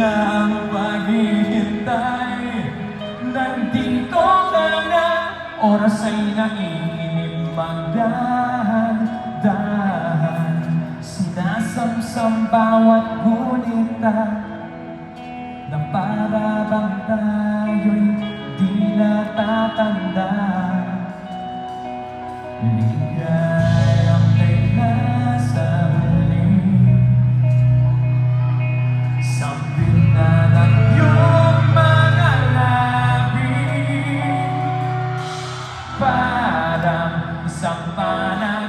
na ang paghihintay. Nandito ka na, oras ay naiinip magdahan-dahan. Sinasamsam bawat gunita na para bang tayo'y di natatanda. Ligayang kay nasa huli, sampil na lang yung mga labi, parang isang panahon.